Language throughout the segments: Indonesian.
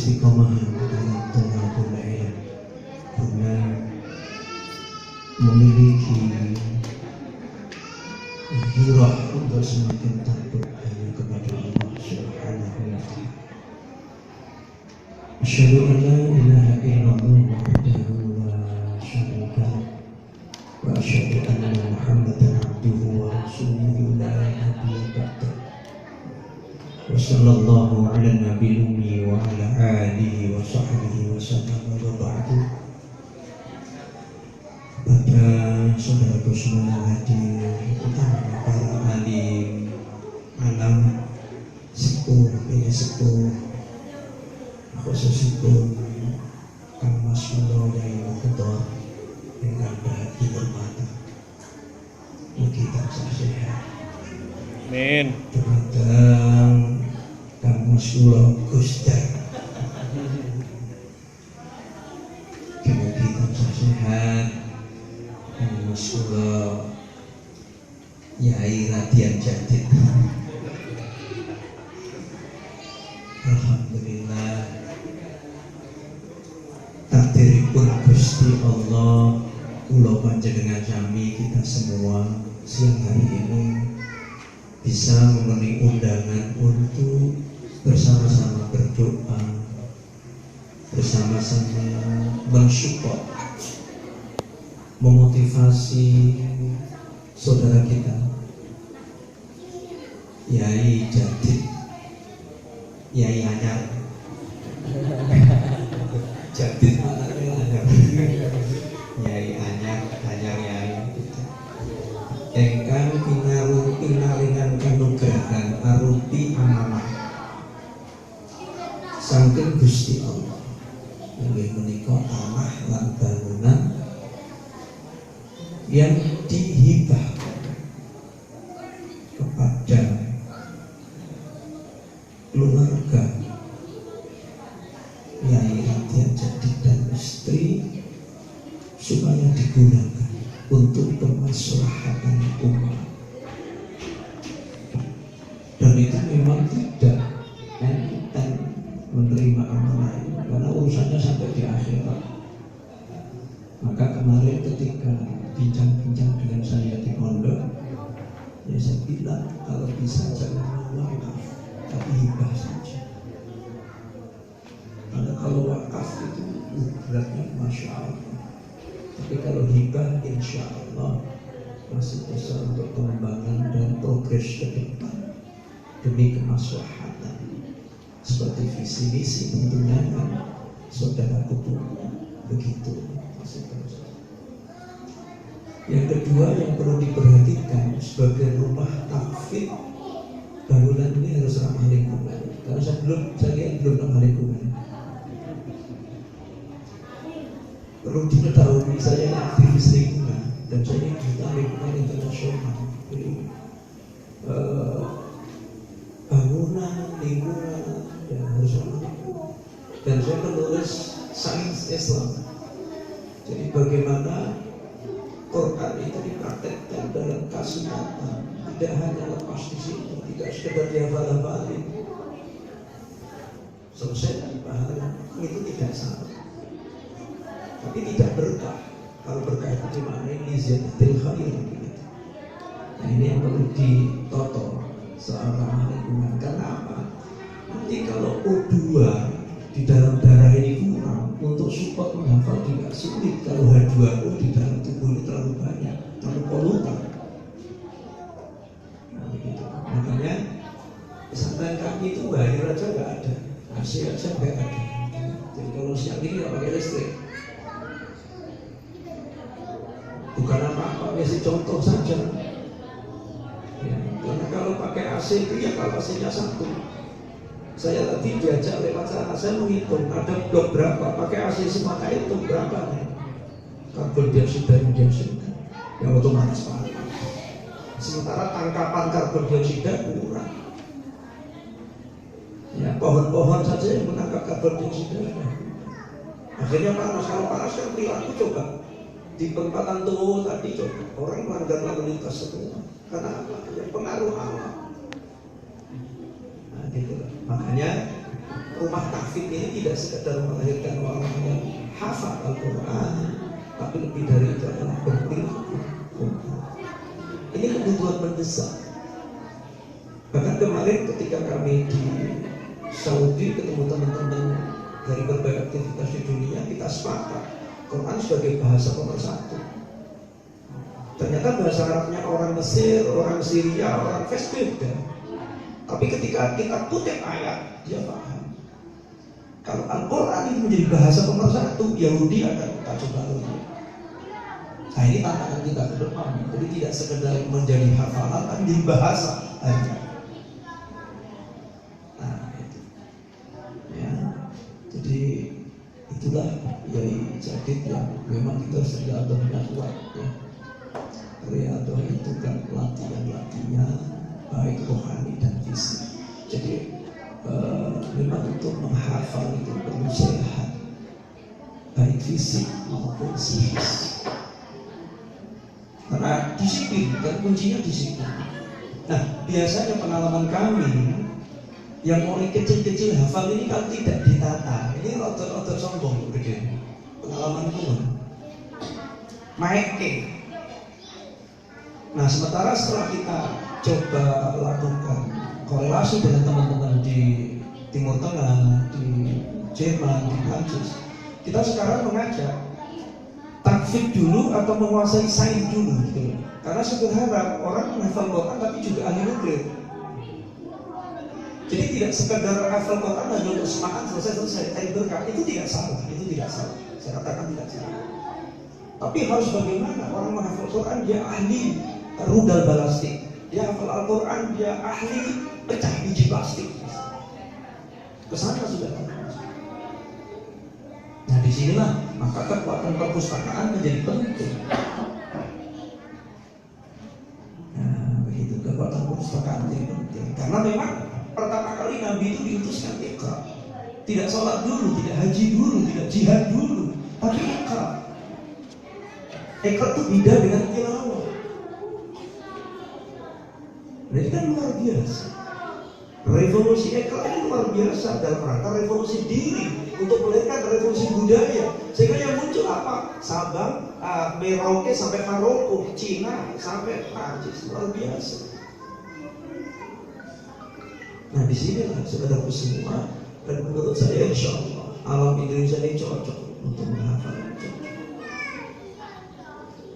keistiqomahan dalam thalabul ilm guna memiliki hirah untuk semakin takut hanya kepada Allah Subhanahu wa ta'ala. Asyhadu an la ilaha illallah wahdahu la syarika lahu wa asyhadu anna Muhammadan abduhu wa rasuluhu la nabiyya ba'dahu. Wa sallallahu ala nabiyil ummi wa ala alihi wa sahbihi wa sallam wa ba'du. Pada saudaraku semua hadir, utama para alim, alam, sepuh, ini sepuh, khususipun Kang Mas Mulo Yai Mukhtar dengan berhati bermata, mugi tansah sehat. Amin. Dumateng Kang Mas Mulo Gusdan, mugi tansah sehat. Kang Mas Mulo Yai Radian Jadid. Alhamdulillah, takdiripun Gusti Allah, kula panjenengan sami kita semua siang hari ini bisa memenuhi undangan untuk bersama-sama berdoa, bersama-sama mensupport, memotivasi saudara kita Yai Jadid, Yai Anyar. Jadid anaknya Anyar. Yai Anyar, Anyar Yai. Engkang pinaringan kanugrahan arupi amanah saking Gusti Allah. Inggih menika tanah lan bangunan yang dihibahkan kepada keluarga Yai Radian Jadid dan istri supaya digunakan untuk kemaslahatan umat. Dan itu memang tidak enteng menerima amanah ini, karena urusannya sampai di akhirat. Maka kemarin ketika bincang-bincang dengan saya di pondok, ya saya bilang kalau bisa jangan wakaf, tapi hibah saja. Karena kalau wakaf itu beratnya Masya Allah, tapi kalau hibah insya Allah masih bisa untuk pengembangan dan progres ke depan demi kemaslahatan seperti visi misi tentunya kan saudaraku punya begitu. Yang kedua yang perlu diperhatikan sebagai rumah tahfidz, bangunan ini harus ramah lingkungan. Karena saya lihat belum ramah lingkungan. Perlu diketahui saya aktivis lingkungan dan saya duta lingkungan internasional. Jadi bangunan lingkungan dan harus ramah lingkungan. Dan saya menulis sains Islam. Jadi bagaimana Quran itu dipraktekkan dalam kasus nyata, tidak hanya lepas di sini, tidak sekedar dihafal-hafalin. Selesai dipahami, itu tidak salah. Tapi tidak berkah. Kalau berkah itu dimaknai liziatil khair. Nah ini yang perlu ditoto soal ramah lingkungan. Karena apa? Nanti kalau O2 di dalam darah ini kurang, untuk support menghafal juga sulit. Kalau H2O di dalam tubuh ini terlalu banyak, terlalu polutan. Nah, begitu. Makanya pesantren kami itu bayar aja nggak ada, AC aja nggak ada. Jadi kalau siang ini nggak pakai listrik. Bukan apa-apa, kasih contoh saja. Ya, karena kalau pakai AC itu ya kalau AC-nya satu. Saya tadi diajak lewat sana, saya menghitung ada blok berapa, pakai AC semata itu berapa nih karbon dioksida yang otomatis panas. Sementara tangkapan karbon dioksida kurang. Ya pohon-pohon saja yang menangkap karbon dioksida. Akhirnya panas. Kalau panas kan perilaku coba di perempatan tuh tadi coba orang melanggar lalu lintas semua. Karena apa? Ya pengaruh alam. Gitu. Makanya rumah tahfidz ini tidak sekedar melahirkan orang yang hafal Al-Quran, tapi lebih dari itu adalah berperilaku. Ini kebutuhan mendesak. Bahkan kemarin ketika kami di Saudi ketemu teman-teman dari berbagai aktivitas di dunia, kita sepakat Quran sebagai bahasa nomor satu. Ternyata bahasa Arabnya orang Mesir, orang Syria, orang Fars beda. Tapi ketika kita kutip ayat, dia paham. Kalau Al-Quran itu menjadi bahasa nomor satu, Yahudi akan kacau balau. Nah ini tantangan kita ke depan. Jadi tidak sekedar menjadi hafalan, tapi menjadi bahasa aja. Nah itu. Ya. Jadi itulah Yai Jadid yang memang kita sudah kuat ya. Riyadhah itu kan latihan-latihan baik rohani dan fisik. Jadi memang untuk menghafal itu perlu sehat, baik fisik maupun psikis. Karena disiplin, dan kuncinya disiplin. Nah, biasanya pengalaman kami yang mulai kecil-kecil hafal ini kalau tidak ditata, ini rotor-rotor sombong gede. Pengalamanku, maeke. Nah, sementara setelah kita coba lakukan korelasi dengan teman-teman di Timur Tengah, di Jerman, di Prancis, kita sekarang mengajak takfid dulu atau menguasai sains dulu gitu. Karena saya berharap orang menghafal Quran tapi juga ahli nuklir. Jadi tidak sekedar hafal Quran hanya untuk semangat selesai cari berkah, itu tidak salah, itu tidak salah. Saya katakan tidak salah. Tapi harus bagaimana orang menghafal Quran dia ahli rudal balastik, dia hafal Al-Quran dia ahli pecah biji plastik. Kesana sudah. Nah disinilah maka kekuatan perpustakaan menjadi penting. Nah begitu kekuatan perpustakaan menjadi penting. Karena memang pertama kali Nabi itu diutuskan Iqra. Tidak sholat dulu, tidak haji dulu, tidak jihad dulu, tapi Iqra. Iqra itu beda dengan tilawah. Ini kan luar biasa. Revolusi Iqra ini luar biasa dalam rangka revolusi diri untuk melahirkan revolusi budaya. Sehingga yang muncul apa? Sabang, Merauke sampai Maroko, Cina sampai Prancis, luar biasa. Nah di sinilah saudaraku semua, dan menurut saya insya Allah alam Indonesia ini cocok untuk menghafal itu.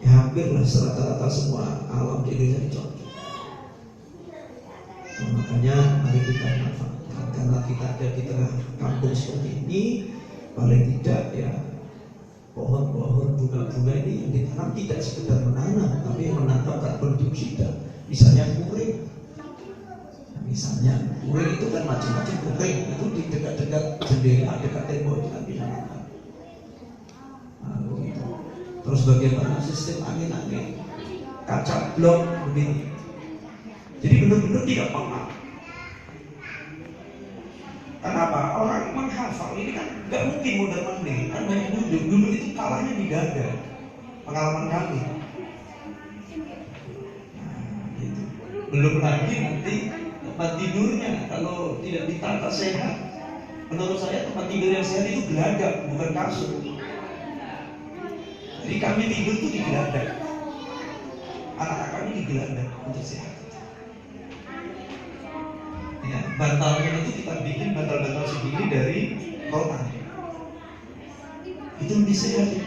Ya, hampirlah rata-rata semua alam di Indonesia ini cocok. Nah, makanya mari kita manfaatkan karena kita ada di tengah kampung seperti ini, paling tidak ya pohon-pohon bunga-bunga ini yang ditanam tidak sekedar menanam, tapi yang menanam tak produksi. Misalnya kuring. Misalnya kuring itu kan macam-macam kuring itu di dekat-dekat jendela, dekat tembok itu kan bisa nanam. Nah, begitu. Terus bagaimana sistem angin-angin, kaca blok begini. Jadi benar-benar tidak paham. Kenapa? Orang menghafal ini kan nggak mungkin mondar-mandir, kan banyak duduk. Duduk itu kalahnya di dada. Pengalaman kami. Nah, gitu. Belum lagi nanti tempat tidurnya kalau tidak ditata sehat. Menurut saya tempat tidur yang sehat itu geladak, bukan kasur. Jadi kami tidur itu di geladak. Anak-anak kami di geladak untuk sehat. Ya, bantalnya itu kita bikin bantal-bantal segini dari rotan. Itu lebih sehat itu.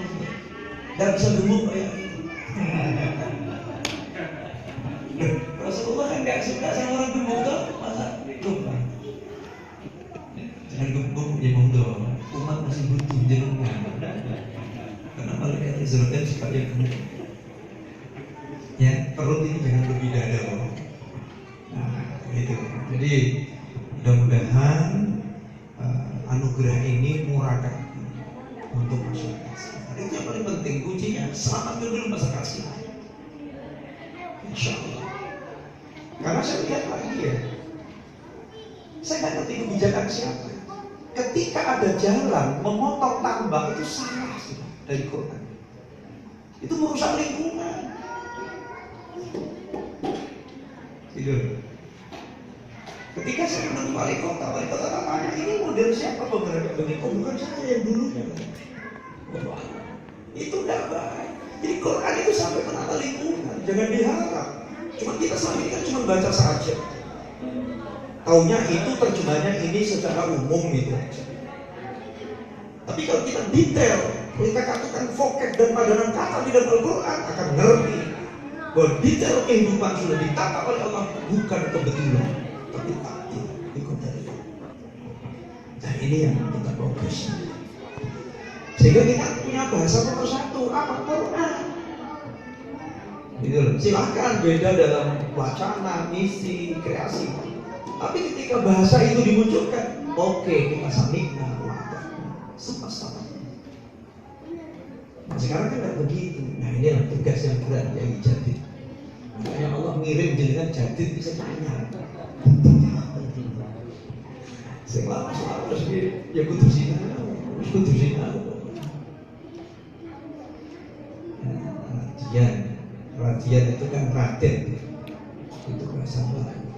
Gak bisa gemuk kayak itu. Rasulullah kan gak suka sama orang gemuk tuh, masa lupa. Jangan gemuk ya monggo. Umat masih butuh jenengan. Karena malaikat Israel suka yang gemuk. Ya, perut ini jangan lebih dada loh. Nah, gitu. Jadi mudah-mudahan anugerah ini murahkan untuk masyarakat. Itu yang paling penting, kuncinya selamatkan dulu masyarakat kita. Insya Allah. Karena saya lihat lagi ya, saya nggak ngerti kebijakan siapa. Ketika ada jalan memotong tambak itu salah sih dari Quran. Itu merusak lingkungan. Gitu. Ketika saya menemui wali kota tanya, ini model siapa beberapa begini? Oh, bukan saya yang dulunya. Itu tidak baik. Jadi Quran itu sampai menata lingkungan. Jangan diharap. Cuma kita selama ini kan cuma baca saja. Taunya itu terjemahnya ini secara umum gitu aja. Tapi kalau kita detail, kita katakan vocab dan padanan kata di dalam Al-Quran, akan ngerti bahwa detail kehidupan sudah ditata oleh Allah, bukan kebetulan, tapi takdir ikut dari Allah. Nah ini yang kita progres. Sehingga kita punya bahasa nomor satu, apa? Quran. Gitu loh. Silahkan beda dalam wacana, misi, kreasi. Tapi ketika bahasa itu dimunculkan, oke, kita samikna semesta. Nah, sekarang kan tidak begitu. Nah ini adalah tugas yang berat yang jadi. Makanya Allah ngirim jenengan jadi bisa tanya. Selalu harus ya kudusin, Radian itu kan Raden, itu bahasa Melayu.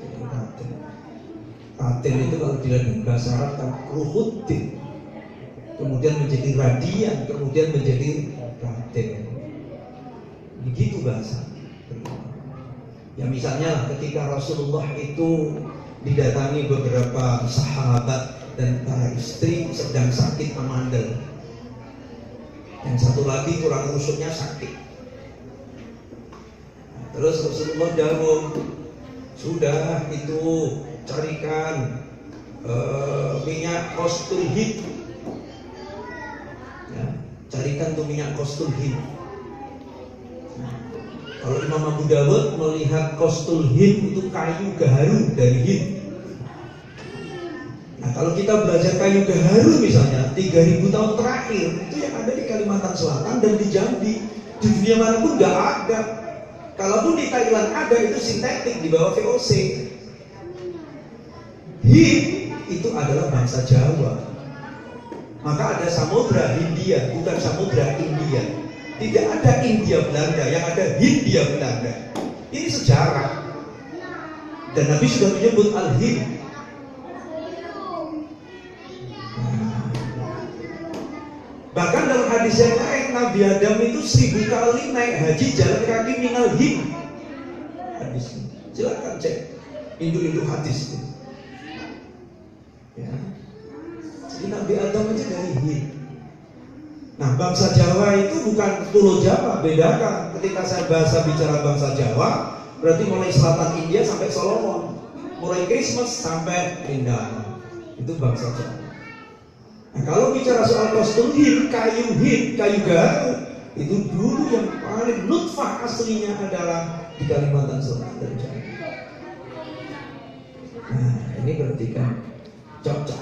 Raden itu kalau dilihat bahasa Arab kan Ruhuddin, kemudian menjadi Radian, kemudian menjadi Raden. Begitu bahasa. Ya misalnya ketika Rasulullah itu didatangi beberapa sahabat dan para istri sedang sakit amandel, yang satu lagi tulang rusuknya sakit. Terus Rasulullah jawab, sudah itu carikan minyak kostul hid, ya, carikan tuh minyak kostul hid. Nah, kalau Imam Abu Dawud melihat kostul hid itu kayu gaharu dari hid. Nah kalau kita belajar kayu gaharu misalnya 3000 tahun terakhir itu yang ada di Kalimantan Selatan dan di Jambi, di dunia manapun nggak ada. Kalaupun di Thailand ada, itu sintetik di bawah VOC. Hind itu adalah bangsa Jawa. Maka ada Samudra Hindia, bukan Samudra India. Tidak ada India Belanda, yang ada Hindia Belanda. Ini sejarah. Dan Nabi sudah menyebut Al-Hind. Bahkan dalam hadis yang lain, Nabi Adam itu 1000 kali naik haji jalan kaki minal Hind. Hadis ini, silakan cek induk-induk hadis itu. Ya. Jadi Nabi Adam itu dari Hind. Nah bangsa Jawa itu bukan Pulau Jawa, bedakan. Ketika saya bicara bangsa Jawa, berarti mulai selatan India sampai Solomon, mulai Christmas sampai Mindanao, itu bangsa Jawa. Nah, kalau bicara soal kostum Hind, kayu gaharu, itu dulu yang paling nutfah aslinya adalah di Kalimantan Selatan dan Jawa. Nah, ini berarti kan cocok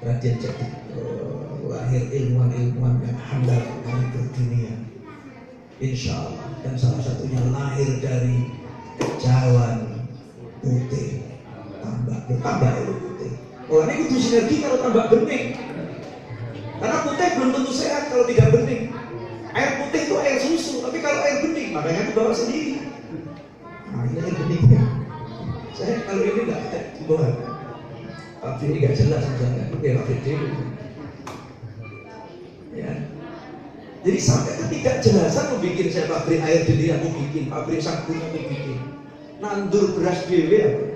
Raden jadi lahir ilmuwan-ilmuwan yang handal dalam berdunia, insya Allah. Dan salah satunya lahir dari kejawan putih, tambah ilmu putih. Orang ini kudu sinergi kalau tambah bening. Karena putih belum tentu sehat kalau tidak bening. Air putih itu air susu, tapi kalau air bening, makanya itu bawa sendiri. Nah ini air beningnya. Saya kalau ini nggak bawa. Tapi ini nggak jelas misalnya, ini rapid ya. Jadi sampai ketidakjelasan membuat saya pabrik air sendiri aku bikin, pabrik sabun aku bikin, nandur beras dewe aku,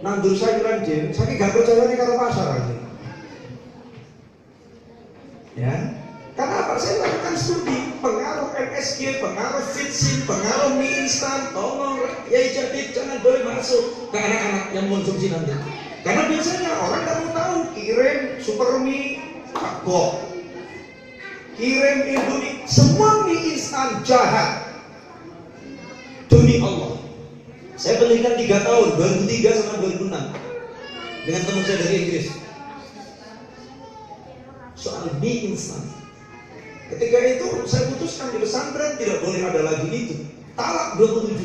nandur sayuran dewe. Saya nggak percaya nih kalau pasar aja. Ya, karena apa? Saya lakukan studi pengaruh MSG, pengaruh Fitsin, pengaruh mie instan. Tolong ya jadi jangan boleh masuk ke anak-anak yang mengonsumsi nanti. Karena biasanya orang nggak mau tahu kirim super mie kabok, kirim Indomie, semua mie instan jahat. Demi Allah, saya belikan 3 tahun, 2003 sama 2006 dengan teman saya dari Inggris. Soal mie instan. Ketika itu saya putuskan di pesantren tidak boleh ada lagi itu. Talak 27.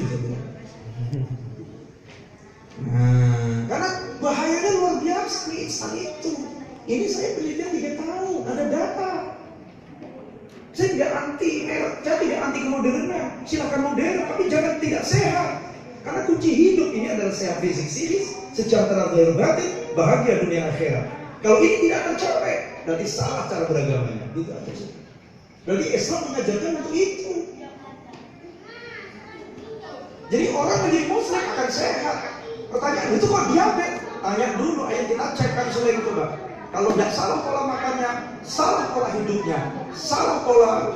Nah, karena bahayanya luar biasa mie instan itu. Ini saya penelitian 3 tahun, ada data. Saya tidak anti merek, saya tidak anti kemodernan. Silakan modern, tapi jangan tidak sehat. Karena kunci hidup ini adalah sehat fisik psikis, sejahtera lahir batin, bahagia dunia akhirat. Kalau ini tidak tercapai, berarti salah cara beragamanya. Gitu aja sih. Berarti Islam mengajarkan untuk itu. Jadi orang menjadi muslim akan sehat. Pertanyaan itu kok diabetes? Tanya dulu, ayo kita cek konseling coba. Kalau tidak salah pola makannya, salah pola hidupnya, salah pola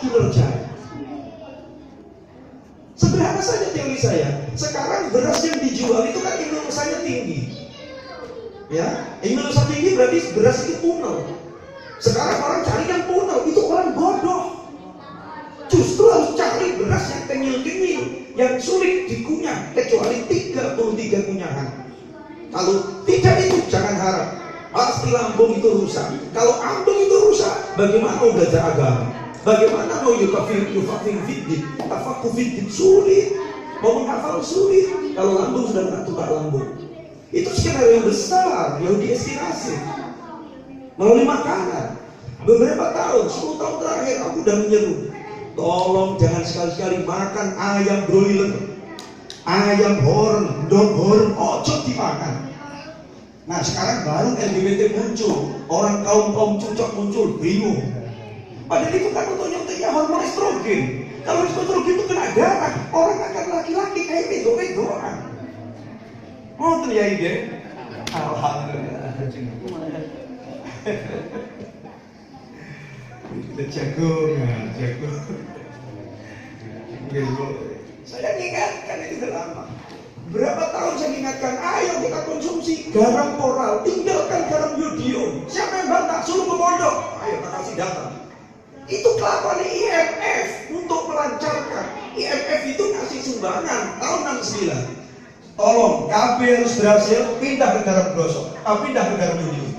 kinerja. Sederhana saja teori saya. Sekarang beras yang dijual itu kan imunisasinya tinggi. Ya, imunisasi tinggi berarti beras itu punel. Sekarang orang cari yang punel, itu orang bodoh. Justru harus cari beras yang kenyil-kenyil, yang sulit dikunyah, kecuali 33 kunyahan. Kalau tidak itu jangan harap, pasti lambung itu rusak. Kalau lambung itu rusak, bagaimana mau belajar agama? Bagaimana mau yukafir fitdin, tafakuh fitdin, sulit. Mau menghafal sulit. Kalau lambung sudah kena tukar lambung. Itu skenario yang besar, yang diestimasi melalui makanan. Beberapa tahun, 10 tahun terakhir aku udah menyeru, tolong jangan sekali-sekali makan ayam broiler, ayam horn, dog horn, ojo dimakan. Nah sekarang baru LGBT muncul, orang kaum cucok muncul, bingung. Padahal itu kan untuk nyuntiknya hormon estrogen. Kalau estrogen itu kena darah, orang akan laki-laki kayak bego-begoan. Oh tuh ya ide. Alhamdulillah. Kita jagung. Saya ingatkan itu sudah lama. Berapa tahun saya ingatkan, ayo kita konsumsi garam oral, tinggalkan garam yodium. Siapa yang bantah? Suruh ke pondok. Ayo kita kasih data. Itu kelakuan IMF untuk melancarkan. IMF itu ngasih sumbangan tahun 69. Tolong, KB harus berhasil pindah ke garam gosok, pindah ke garam yodium.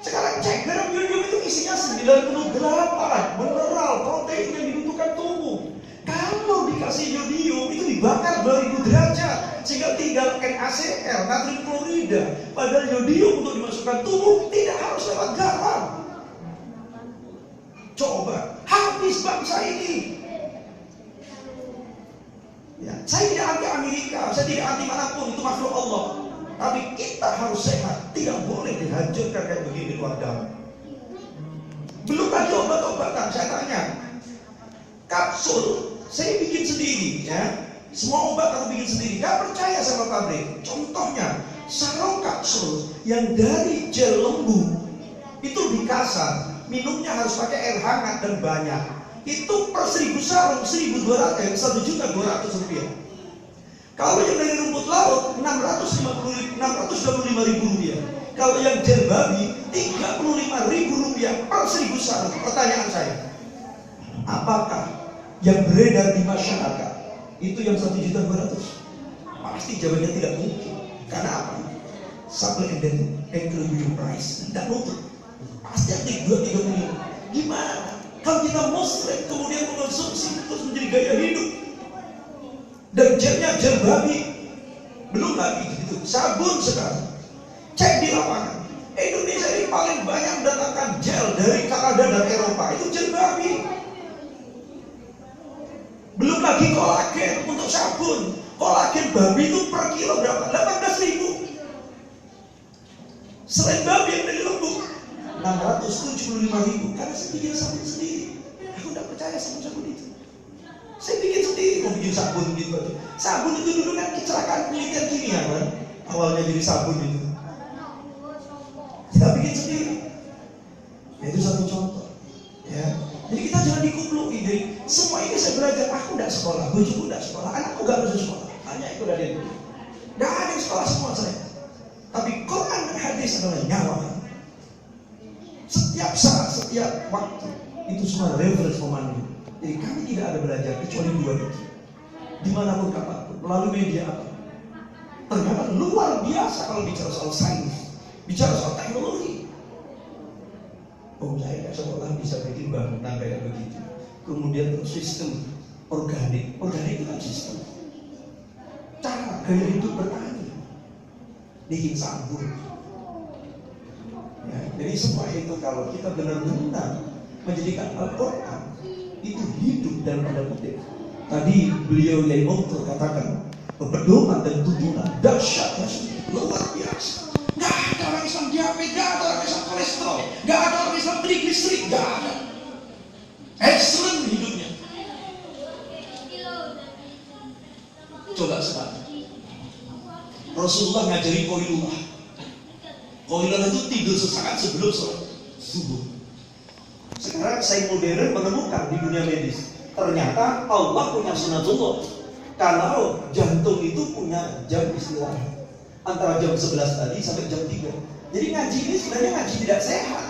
Sekarang cek garam yodium itu isinya 98 mineral, protein yang dibutuhkan tubuh. Kalau dikasih yodium itu dibakar 2000 derajat sehingga tinggal NaCl, natrium klorida. Padahal yodium untuk dimasukkan tubuh tidak harus lewat garam. Coba habis bangsa ini. Ya, saya tidak anti Amerika, saya tidak anti manapun, itu makhluk Allah. Tapi kita harus sehat, tidak boleh dihancurkan kayak begini luar dalam. Belum lagi obat-obatan, saya tanya. Kapsul, saya bikin sendiri, ya. Semua obat aku bikin sendiri, gak percaya sama pabrik. Contohnya, sarung kapsul yang dari gel lembu itu dikasar, minumnya harus pakai air hangat dan banyak. Itu per 1000 sarung 1.200, 1.200.000 rupiah. Kalau yang dari rumput laut 625.000 rupiah. Kalau yang gel babi 35.000 rupiah per 1.000 sarung. Pertanyaan saya, apakah yang beredar di masyarakat itu yang 1.200.000? Pasti jawabannya tidak mungkin. Karena apa? Supply and equilibrium price tidak nutup. Pasti ada 2-3 miliar. Gimana? Kalau kita muslim kemudian mengonsumsi terus menjadi gaya hidup dan gelnya gel babi, belum lagi gitu sabun sekarang. Cek di lapangan, Indonesia ini paling banyak mendatangkan gel dari Kanada dan Eropa, itu gel babi. Belum lagi kolagen untuk sabun, kolagen babi itu per kilo berapa? 18.000. Selain babi yang dari lembu 675.000, karena saya bikin sabun sendiri. Aku tidak percaya sabun-sabun itu. Saya bikin sendiri, mau bikin sabun gitu. Sabun itu dulu kan kecelakaan penelitian kimia kan, awalnya jadi sabun itu. Kita bikin sendiri. Ya, itu satu contoh. Ya, jadi kita jangan dikumpulin. Jadi semua ini saya belajar. Aku tidak sekolah, bojoku tidak sekolah, anakku gak harus sekolah. Hanya ikut dari itu. Tidak ada yang sekolah semua saya. Tapi Quran dan hadis adalah nyawa. Setiap saat, setiap waktu itu semua reference pemandu. Jadi kami tidak ada belajar kecuali 2 itu. Dimanapun kapanpun, melalui media apa. Ternyata luar biasa kalau bicara soal sains, bicara soal teknologi. Oh saya nggak sekolah bisa bikin bangunan kayak begitu. Kemudian sistem organik itu kan sistem. Cara gaya hidup bertani, bikin sabun. Ya, jadi semua itu kalau kita benar-benar menjadikan Al-Quran itu hidup dalam tanda kutip. Tadi beliau yang Nuktur katakan pedoman dan tuntunan dahsyat luar biasa. Gak ada orang Islam diabetes, gak ada orang Islam kolesterol, gak ada orang Islam triglycerid, gak ada. Excellent hidupnya. Coba sekarang Rasulullah ngajari Qailullah. Qailullah itu tidur sesaat sebelum sholat subuh. Sekarang sains modern menemukan di dunia medis, ternyata Allah punya sunatullah. Kalau jantung itu punya jam istirahat antara jam 11 tadi sampai jam 3. Jadi ngaji ini sebenarnya ngaji tidak sehat.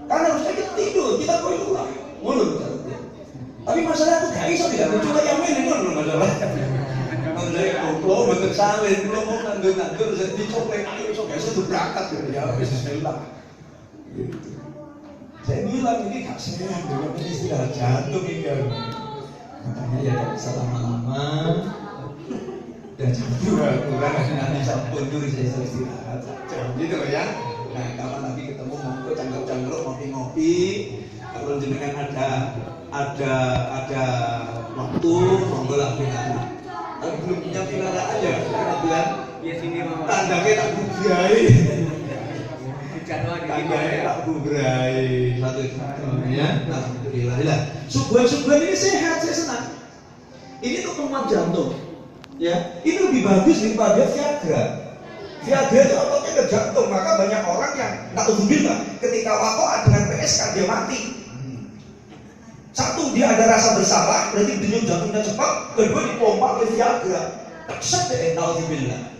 Karena harusnya kita tidur, kita Qailullah. Mulur tapi masalah itu gak iso tidak mencoba yang ini kan masalah. Dari kok bentuk sawit, kalau mau nganggur dicopleng ayo iso gak iso berangkat ya wis bismillah. Gitu. Saya bilang ini gak sehat, dengan istirahat jantung ini kan. Makanya ya gak bisa lama-lama. Dan jam 2 kurang nanti sampun dulu saya istirahat. Gitu loh ya. Nah kapan lagi ketemu monggo cangkruk-cangkruk ngopi-ngopi. Kalau jenengan ada waktu monggo lah kita. Tapi belum punya pikiran aja, kemudian ya sini mama. Tandanya tak bubrai. Tandanya tak bubrai. Satu ya. Alhamdulillah. Subuhan ini sehat, saya senang. Ini untuk penguat jantung. Ya, ini lebih bagus daripada Viagra. Viagra itu otaknya ke jantung, maka banyak orang yang naudzubillah ketika wakoa dengan PSK dia mati. Satu, dia ada rasa bersalah, berarti denyut jantungnya cepat. Kedua, dipompa oleh Viagra. Takset deh, naudzubillah.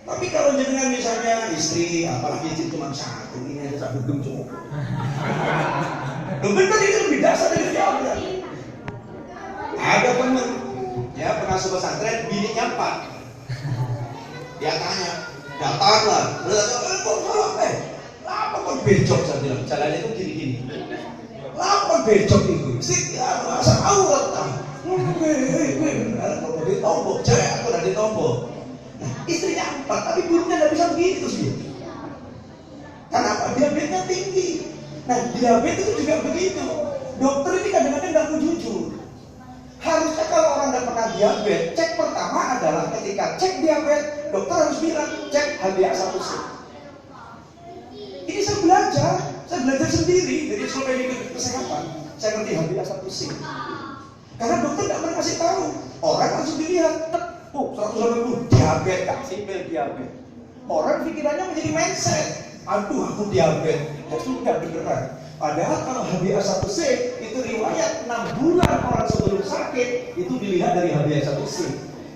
Tapi kalau jenengan misalnya istri, apalagi istri cuma satu, ini aja tak dugem cukup. Benar ini lebih dasar dari Viagra. Ada teman, ya pengasuh pesantren, bininya 4. Dia tanya, datanglah. Apa kok becok saya bilang, jalannya itu gini-gini. Apa becok itu? Sih, ya masa aurat tak? Kalau ditombok, cewek aku udah ditombok. Nah, istrinya 4, tapi burungnya nggak bisa begitu sih. Kenapa? Diabetesnya tinggi. Nah, diabetes itu juga begitu. Dokter ini kadang-kadang nggak mau jujur. Harusnya kalau orang nggak pernah diabetes, cek pertama adalah ketika cek diabetes, dokter harus bilang cek HbA1c. Ini saya belajar sendiri dari ensiklopedia kesehatan. Saya ngerti HbA1c. Karena dokter nggak pernah kasih tahu, orang langsung dilihat, 180 diabetes, Kak, simpel diabetes. Orang pikirannya menjadi mindset, aduh aku diabetes, ya sudah beneran. Padahal kalau HbA1c itu riwayat 6 bulan orang sebelum sakit itu dilihat dari HbA1c.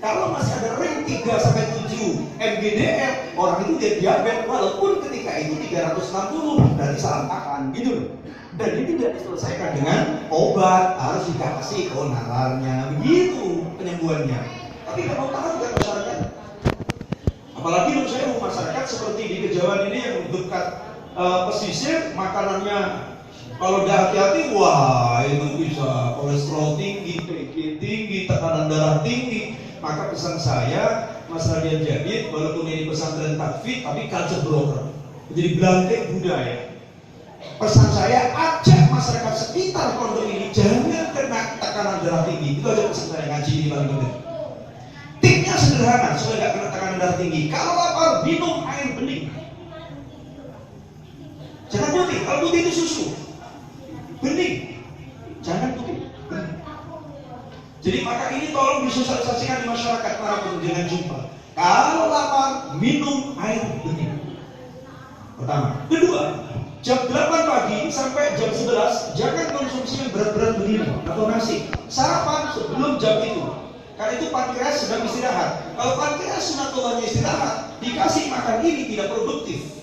Kalau masih ada ring 3-7 mg/dl, orang itu dia diabetes walaupun ketika itu 360 berarti salah makan gitu loh. Dan ini tidak diselesaikan dengan obat, harus dikasih nalarnya, begitu penyembuhannya. Tapi kalau tahu kan masyarakat, apalagi menurut saya masyarakat seperti di Kejawan ini yang dekat pesisir, makanannya kalau udah hati-hati, wah itu bisa kolesterol tinggi, PG tinggi, tekanan darah tinggi. Maka pesan saya, Mas Radian Jadid, walaupun ini pesantren takfir, tapi culture broker, menjadi blanket budaya. Pesan saya, ajak masyarakat sekitar pondok ini jangan kena tekanan darah tinggi. Itu aja pesan saya, ngaji ini paling penting. Tipnya sederhana supaya nggak kena tekanan darah tinggi. Kalau lapar, minum air bening. Jangan putih, kalau putih itu susu. Bening, jangan putih. Jadi maka ini tolong disosialisasikan di masyarakat manapun jangan jumpa. Kalau lapar, minum air bening. Pertama. Kedua, jam 8 pagi sampai jam 11 jangan konsumsi yang berat-berat begini atau nasi. Sarapan sebelum jam itu. Karena itu pankreas sedang istirahat. Kalau pankreas sunatullahnya istirahat, dikasih makan ini tidak produktif.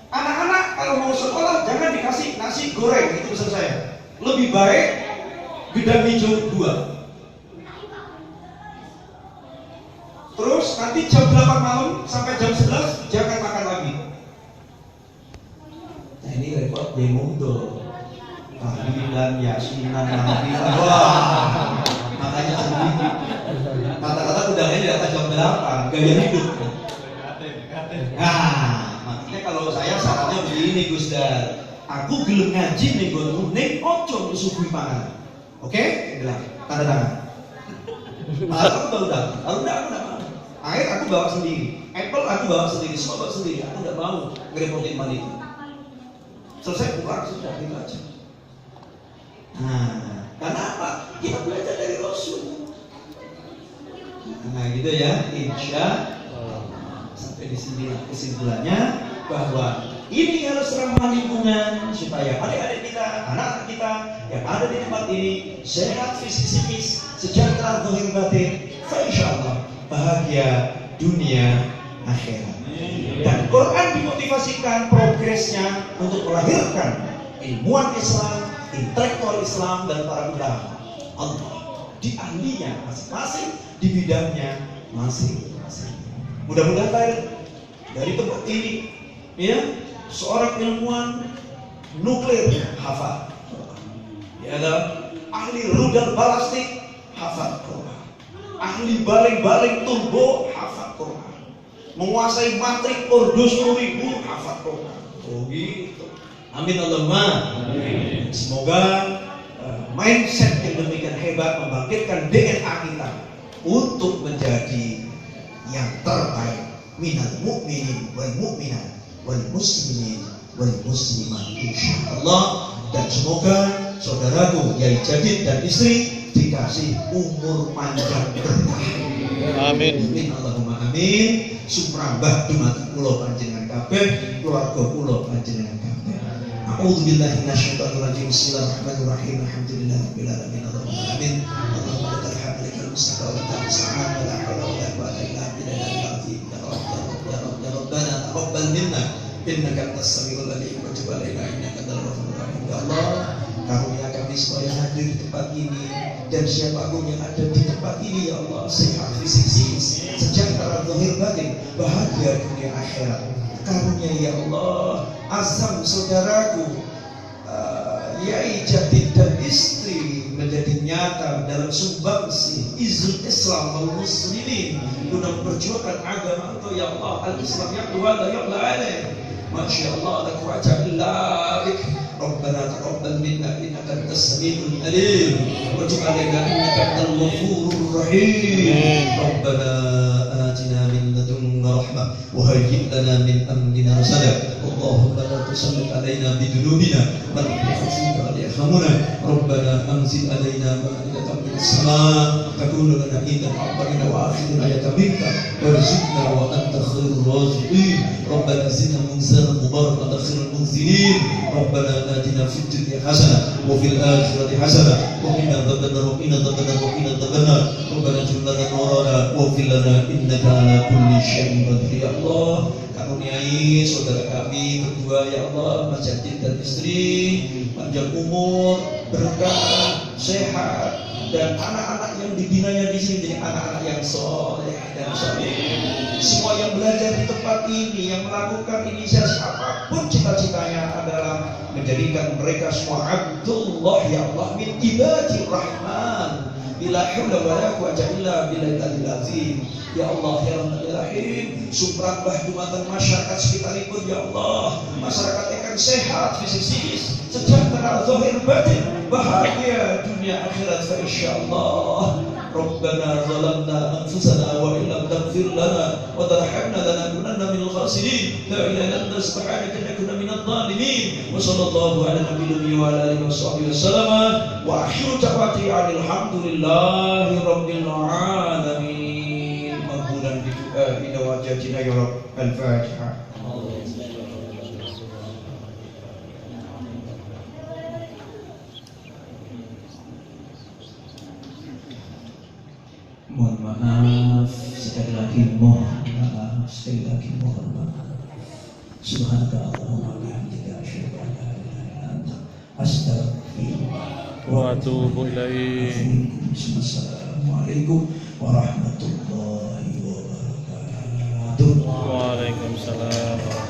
Anak-anak kalau mau sekolah jangan dikasih nasi goreng, itu pesan saya. Lebih baik gedang hijau 2. Terus nanti jam 8 malam sampai jam 11 jangan makan lagi. Nah ini repot demondo. Tahlilan, yasinan, mahfilan. Wah, makanya sedikit. Kata-kata udahnya di atas jam 8, gaya hidup. Nah, makanya kalau saya sarannya begini Gus Dar. Aku gelem ngaji nih gonmu, ning ojo disuguhi pangan. Oke? Bilang, tanda tangan. Aku baru datang. Kalau enggak, aku enggak mau. Air aku bawa sendiri, apple aku bawa sendiri, semua bawa sendiri. Aku enggak mau ngerepotin mani itu. Selesai pulang sudah gitu aja. Nah, karena apa? Kita belajar dari Rasul. Nah, gitu ya, insya sampai di sini kesimpulannya bahwa ini harus ramah lingkungan supaya adik-adik kita, anak-anak kita yang ada di tempat ini sehat fisik psikis, sejahtera zahir batin, insyaallah bahagia dunia akhirat. Dan Quran dimmotivasikan progresnya untuk melahirkan ilmuwan Islam, intelektual Islam dan para ulama Allah di ahlinya masing-masing, di bidangnya masing-masing. Mudah-mudahan dari tempat ini, ya, seorang ilmuwan nuklir hafal, ya, ahli rudal balastik hafal Quran, ahli baling-baling turbo hafal Quran, menguasai matrik ordo 10.000 hafal Quran. Oh gitu. Amin Allahumma. Amin. Semoga mindset yang demikian hebat membangkitkan DNA kita untuk menjadi yang terbaik minal mu'minin wal mu'minat wal muslimin wal muslimat insyaallah. Dan semoga saudaraku Yai Jadid dan istri dikasih umur panjang berkah. Amin. Amin Allahumma amin. Sumrambah dumateng kula panjenengan kabeh, keluarga kula panjenengan kabeh. A'udzu billahi minasyaitonir rajim. Bismillahirrahmanirrahim. Alhamdulillahirabbil alamin. Allahumma amin. Allahumma lakal hamdu lakal mustaqa wa lakal sa'ad wa la haula wa la quwwata illa billahil azim. Ya Rabb ya Rabbana taqabbal minna innaka antas samiul alim wa tub alaina innaka antal ghafurur rahim. Ya Allah, karunia kami semua yang hadir di tempat ini dan siapapun yang ada di tempat ini, ya Allah, sehat fisik psikis, sejahtera zahir batin, bahagia dunia akhirat. Karunia ya Allah, azam saudaraku Yai Jadid dan istri menjadi nyata dalam sumbangsi izul Islam wal muslimin guna memperjuangkan agama Engkau ya Allah. Al-Islam yaqdu wa la yaqla alaih. Masya Allah, la quwwata illa bik. Rabbana taqabbal minna innaka antas samiul alim wa tub alaina innaka antal ghafurur rahim. Rabbana atina min ladunka rahmah wa hayyi' lana min amrina rashada. Allahumma la tusallit alaina bidunubina man la yarhamuna. Rabbana anzil alaina ma'idatan minas sama' takunu lana idan awwalina wa akhirina ayatan minka warzuqna wa anta khairur raziqin. Rabbana zidna munzalan mubarakan khairul munzilin. Rabbana atina fid dunya hasanah wa fil akhirati hasanah wa qina adzabannar wa qina adzabannar wa qina adzabannar. Rabbana jil lana nurana wa fil lana innaka ala kulli syai'in qadir. Ya Allah, karuniai saudara kami berdua ya Allah, Mas Jadid dan istri, panjang umur, berkah, sehat, dan anak-anak yang dibinanya di sini jadi anak-anak yang soleh dan soleh. Semua yang belajar di tempat ini, yang melakukan inisiasi apapun cita-citanya adalah menjadikan mereka semua Abdullah ya Allah min ibadir rahman. Bila haula wala quwwata illa billahil azim. Ya Allah ya Rahim, sumrambah dumateng masyarakat sekitaripun ya Allah. Masyarakat akan sehat fisik psikis, sejahtera zahir batin, bahagia dunia akhirat insyaallah. Rabbana zalamna anfusana wa illam taghfir lana wa tarhamna lanakunanna minal khasirin. La ilaha illa anta subhanaka inna kunna minadh dhalimin. Wa sallallahu ala nabiyyina wa ala alihi washabbihi wasallam. Wa akhiru da'wati alhamdulillahi rabbil alamin. Maqbulan bi du'aina wa jatina ya Rabb. Al-Fatihah. Mohon maaf sekali lagi, mohon maaf sekali lagi, mohon maaf. Subhanaka Allahumma wa bihamdika asyhadu an la ilaha illa anta astaghfiruka wa atubu ilaik. Assalamualaikum warahmatullahi wabarakatuh. Waalaikumsalam.